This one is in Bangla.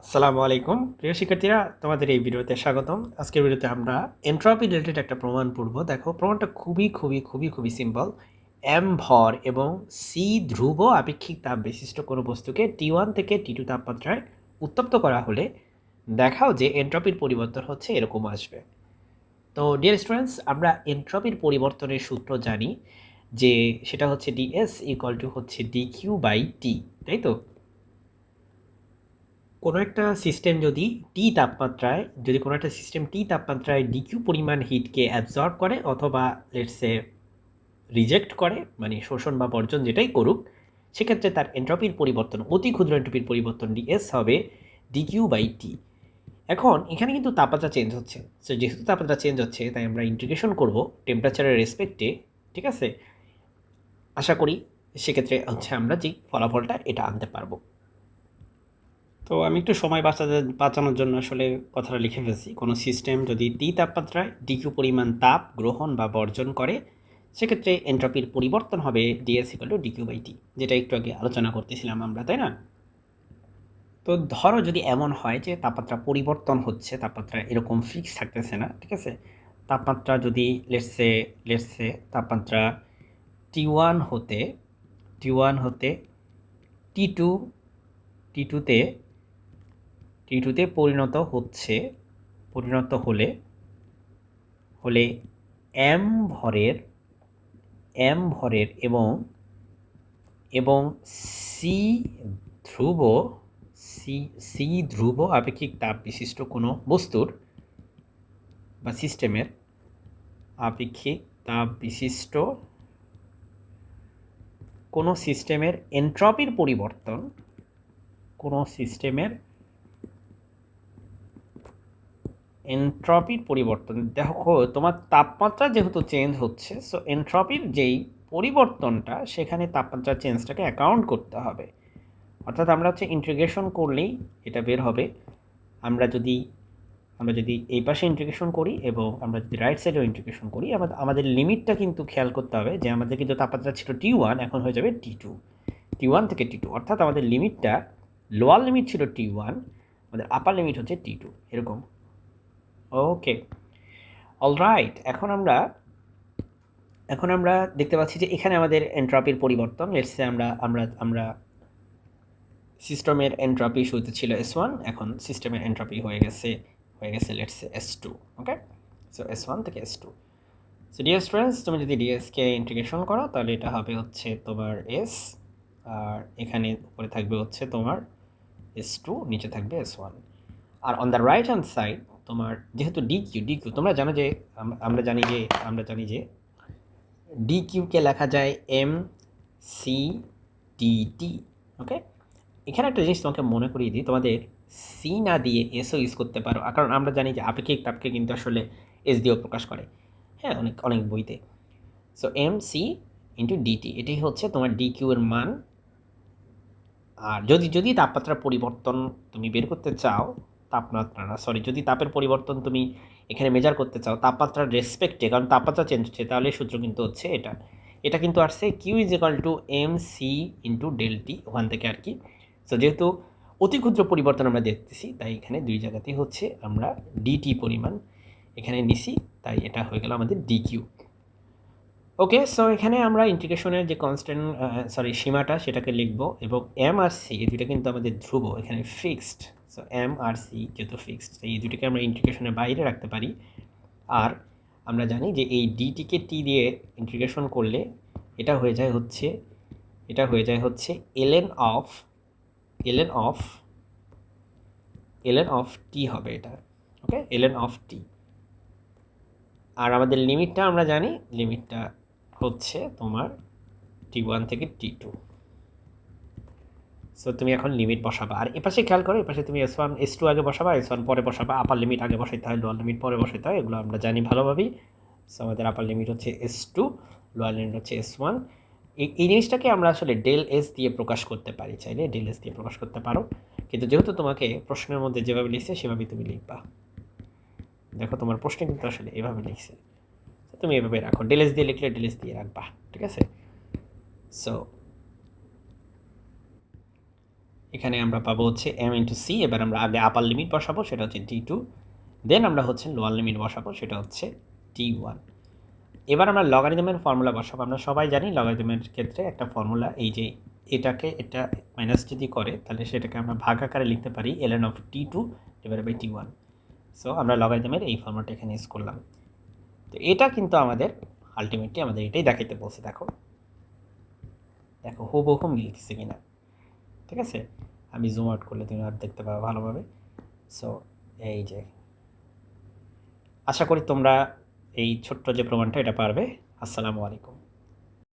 আসসালামু আলাইকুম প্রিয় শিক্ষার্থীরা, তোমাদের এই ভিডিওতে স্বাগতম। আজকের ভিডিওতে আমরা এন্ট্রপি রিলেটেড একটা প্রমাণ পড়ব। দেখো, প্রমাণটা খুবই খুবই খুবই খুবই সিম্পল। এম ভর এবং সি ধ্রুব আপেক্ষিক তাপ বিশিষ্ট কোনো বস্তুকে T1 থেকে T2 তাপমাত্রায় উত্তপ্ত করা হলে দেখাও যে এন্ট্রপির পরিবর্তন হচ্ছে এরকম আসবে। তো ডিয়ার স্টুডেন্টস, আমরা এন্ট্রপির পরিবর্তনের সূত্র জানি যে সেটা হচ্ছে ডিএস ইকুয়াল টু হচ্ছে ডিকিউ বাই টি, তাই তো? কোনো একটা সিস্টেম টি তাপমাত্রায় ডিকিউ পরিমাণ হিটকে অ্যাবজর্ব করে অথবা লেটসে রিজেক্ট করে, মানে শোষণ বা বর্জন যেটাই করুক, সেক্ষেত্রে তার এন্ট্রপির পরিবর্তন, অতি ক্ষুদ্র এন্ট্রপির পরিবর্তন ডিএস হবে ডিকিউ বাই টি। এখন এখানে কিন্তু তাপমাত্রা চেঞ্জ হচ্ছে। সো যেহেতু তাপমাত্রা চেঞ্জ হচ্ছে, তাই আমরা ইন্টিগ্রেশন করব টেম্পারেচারের রেসপেক্টে। ঠিক আছে, আশা করি সেক্ষেত্রে হচ্ছে আমরা যে ফলাফলটা এটা আনতে পারবো। তো আমি একটু সময় বাঁচানোর জন্য আসলে কথাটা লিখে ফেলছি। কোনো সিস্টেম যদি টি তাপমাত্রায় ডিকিউ পরিমাণ তাপ গ্রহণ বা বর্জন করে, সেক্ষেত্রে এন্ট্রপির পরিবর্তন হবে DS equal to DQ by T, যেটা একটু আগে আলোচনা করতেছিলাম আমরা, তাই না? তো ধরো যদি এমন হয় যে তাপমাত্রা পরিবর্তন হচ্ছে, তাপমাত্রা এরকম ফিক্স থাকতেছে না, ঠিক আছে? তাপমাত্রা যদি লেটসে তাপমাত্রা টি ওয়ান হতে টি টু টি টুতে টি2তে পরিণত হলে এম ভরের এবং এবং সি ধ্রুব সি ধ্রুব আপেক্ষিক তাপ বিশিষ্ট কোনো বস্তুর বা সিস্টেমের আপেক্ষিক তাপ বিশিষ্ট কোনো সিস্টেমের এন্ট্রপির পরিবর্তন দেখো, তোমার তাপমাত্রা যেহেতু চেঞ্জ হচ্ছে, সো এন্ট্রপির যেই পরিবর্তনটা, সেখানে তাপমাত্রা চেঞ্জটাকে অ্যাকাউন্ট করতে হবে। অর্থাৎ আমরা হচ্ছে ইন্টিগ্রেশন করলেই এটা বের হবে। আমরা যদি এই পাশে ইন্টিগ্রেশন করি এবং আমরা যদি রাইট সাইডেও ইন্টিগ্রেশন করি, আমাদের লিমিটটা কিন্তু খেয়াল করতে হবে যে আমাদের কিন্তু তাপমাত্রা ছিল T1, এখন হয়ে যাবে T2 থেকে T2, অর্থাৎ আমাদের লিমিটটা, লোয়ার লিমিট ছিল T1, আমাদের আপার লিমিট হচ্ছে T2, এরকম। ওকে, অলরাইট। এখন আমরা দেখতে পাচ্ছি যে এখানে আমাদের এন্ট্রপির পরিবর্তন, লেটসে আমরা সিস্টেমের এন্ট্রপি শুরুতে ছিল S1, এখন সিস্টেমের এন্ট্রপি হয়ে গেছে লেটসে S2। ওকে, সো S1 থেকে S2। সো ডিয়ার স্টুডেন্টস, তুমি যদি ডিএসকে ইন্টিগ্রেশন করো, তাহলে এটা হবে হচ্ছে তোমার S, আর এখানে উপরে থাকবে হচ্ছে তোমার S2, নিচে থাকবে S1। আর on the right hand side তোমার যেহেতু ডিকিউ তোমরা জানো যে আমরা জানি যে ডিকিউকে লেখা যায় MC/DT। ওকে, এখানে একটা জিনিস তোমাকে মনে করিয়ে দিই, তোমাদের সি না দিয়ে এসও ইউজ করতে পারো, কারণ আমরা জানি যে আপেক্ষিক তাপকে কিন্তু আসলে এস দিয়েও প্রকাশ করে, হ্যাঁ, অনেক অনেক বইতে। সো MC/DT, এটাই হচ্ছে তোমার ডিকিউ এর মান। আর যদি তাপমাত্রার পরিবর্তন তুমি বের করতে চাও, যদি তাপের পরিবর্তন তুমি এখানে মেজার করতে চাও তাপমাত্রার রেসপেক্টে, কারণ তাপমাত্রা চেঞ্জ হচ্ছে, তাহলে সূত্র কিন্তু হচ্ছে এটা কিন্তু আসছে Q is equal to MC/ΔT, ওখান থেকে আর কি। সো যেহেতু অতি ক্ষুদ্র পরিবর্তন আমরা দেখতেছি, তাই এখানে দুই জায়গাতেই হচ্ছে আমরা ডিটি পরিমাণ এখানে নিছি, তাই এটা হয়ে গেল আমাদের ডিকিউ। ওকে, সো এখানে আমরা ইন্টিগ্রেশনের যে সীমাটা সেটাকে লিখব, এবং এম আর সি এই দুইটা কিন্তু আমাদের ধ্রুব, এখানে fixed. So M R C যেহেতু ফিক্সড, এই দুটিকে আমরা ইন্টিগ্রেশনের বাইরে রাখতে পারি। আর আমরা জানি যে এই ডিটিকে টি দিয়ে ইন্টিগ্রেশন করলে এটা হয়ে যায় হচ্ছে এলএন অফ টি হবে এটা। ওকে, এলএন অফ টি। আর আমাদের লিমিটটা আমরা জানি, লিমিটটা হচ্ছে তোমার T1 থেকে T2। সো তুমি এখন লিমিট বসাবা, আর এপাশে খেয়াল করো, এপাশে তুমি S2 আগে বসাবা, S1 পরে বসাবা, আপার লিমিট আগে বসাইতে হয়, লোয়ার লিমিট পরে বসাইতে হয়, এগুলো আমরা জানি ভালোভাবেই। সো আমাদের আপার লিমিট হচ্ছে S2, লোয়ার লিমিট হচ্ছে S1। এই জিনিসটাকে আমরা আসলে ডেল এস দিয়ে প্রকাশ করতে পারি, চাইলে ডেল এস দিয়ে প্রকাশ করতে পারো, কিন্তু যেহেতু তোমাকে প্রশ্নের মধ্যে যেভাবে লিখছে সেভাবেই তুমি লিখবা। দেখো, তোমার প্রশ্নে কিন্তু আসলে এভাবে লিখছে, তুমি এভাবে রাখো, ডেল এস দিয়ে লিখলে ডেল এস দিয়ে রাখবা, ঠিক আছে? সো এখানে আমরা পাবো হচ্ছে m ইন্টু সি। এবার আমরা আগে আপার লিমিট বসাবো, সেটা হচ্ছে t2, দেন আমরা হচ্ছে লোয়ার লিমিট বসাবো, সেটা হচ্ছে t1। এবার আমরা লগারিদমের ফর্মুলা বসাবো। আমরা সবাই জানি লগারিদমের ক্ষেত্রে একটা ফর্মুলা, এই যে এটাকে এটা মাইনাস যদি করে তাহলে সেটাকে আমরা ভাগ আকারে লিখতে পারি ln of t2 divided by t1। So আমরা লগারিদমের এই ফর্মুলাটা এখানে ইউজ করলাম। তো এটা কিন্তু আমাদের আলটিমেটলি আমাদের এটাই দেখাইতে বলছে। দেখো দেখো হুবহু মিলতেছে কিনা, ঠিক আছে? আমি জুম আউট করলে তুমি আর দেখতে পাবে ভালোভাবে। সো এই যে, আশা করি তোমরা এই ছোট্ট যে প্রমাণটা এটা পারবে। আসসালামু আলাইকুম।